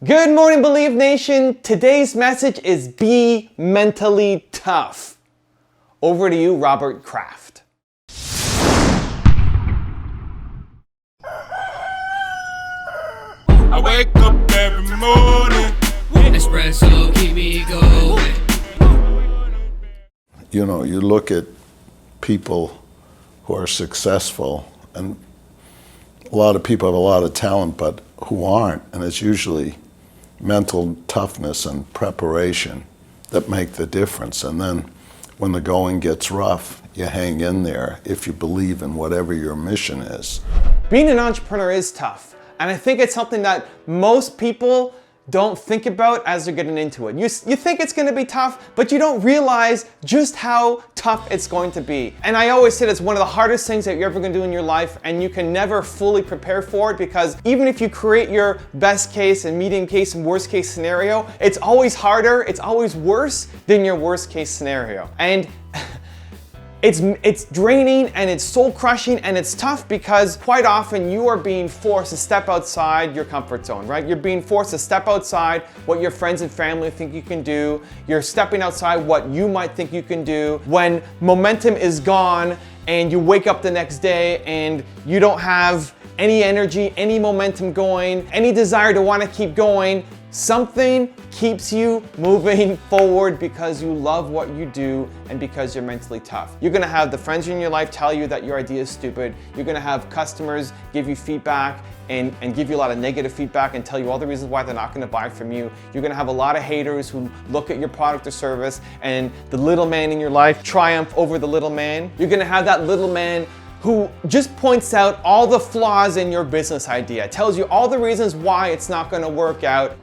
Good morning, Believe Nation. Today's message is be mentally tough. Over to you, Robert Kraft. I wake up every morning. Espresso, keep me going. You know, you look at people who are successful, and a lot of people have a lot of talent, but who aren't, and it's usually mental toughness and preparation that make the difference. And then when the going gets rough, you hang in there if you believe in whatever your mission is. Being an entrepreneur is tough, and I think it's something that most people don't think about as they're getting into it. You think it's going to be tough, but you don't realize just how tough it's going to be. And I always say it's one of the hardest things that you're ever going to do in your life, and you can never fully prepare for it, because even if you create your best case and medium case and worst case scenario, it's always harder, it's always worse than your worst case scenario. And it's draining and it's soul crushing and it's tough, because quite often you are being forced to step outside your comfort zone, right? You're being forced to step outside what your friends and family think you can do. You're stepping outside what you might think you can do. When momentum is gone and you wake up the next day and you don't have any energy, any momentum going, any desire to want to keep going, something keeps you moving forward because you love what you do and because you're mentally tough. You're gonna have the friends in your life tell you that your idea is stupid. You're gonna have customers give you feedback and give you a lot of negative feedback and tell you all the reasons why they're not gonna buy from you. You're gonna have a lot of haters who look at your product or service and the little man in your life triumph over the little man. You're gonna have that little man who just points out all the flaws in your business idea, tells you all the reasons why it's not gonna work out.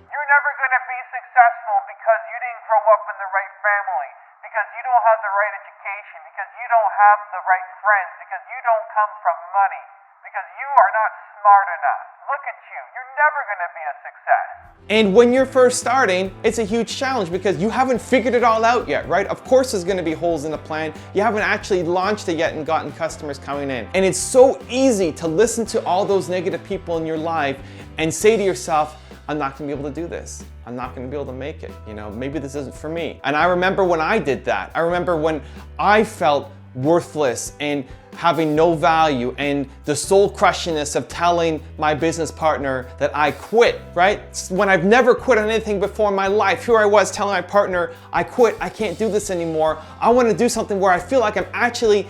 Because you didn't grow up in the right family, because you don't have the right education, because you don't have the right friends, because you don't come from money, because you are not smart enough. Look at you. You're never going to be a success. And when you're first starting, it's a huge challenge because you haven't figured it all out yet, right? Of course there's gonna be holes in the plan. You haven't actually launched it yet and gotten customers coming in. And it's so easy to listen to all those negative people in your life and say to yourself, I'm not gonna be able to do this. I'm not gonna be able to make it. You know, maybe this isn't for me. And I remember when I did that. I remember when I felt worthless and having no value, and the soul crushingness of telling my business partner that I quit, right? When I've never quit on anything before in my life, here I was telling my partner, I quit, I can't do this anymore. I wanna do something where I feel like I'm actually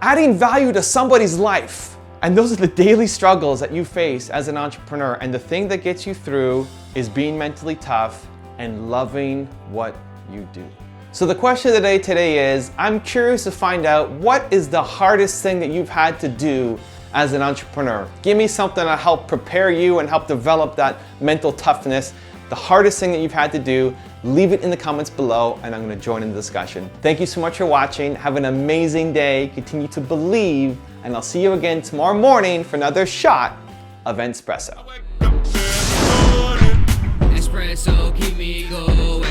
adding value to somebody's life. And those are the daily struggles that you face as an entrepreneur. And the thing that gets you through is being mentally tough and loving what you do. So the question of the day today is, I'm curious to find out, what is the hardest thing that you've had to do as an entrepreneur? Give me something to help prepare you and help develop that mental toughness. The hardest thing that you've had to do, leave it in the comments below and I'm gonna join in the discussion. Thank you so much for watching. Have an amazing day. Continue to believe, and I'll see you again tomorrow morning for another shot of Espresso. Espresso, keep me going.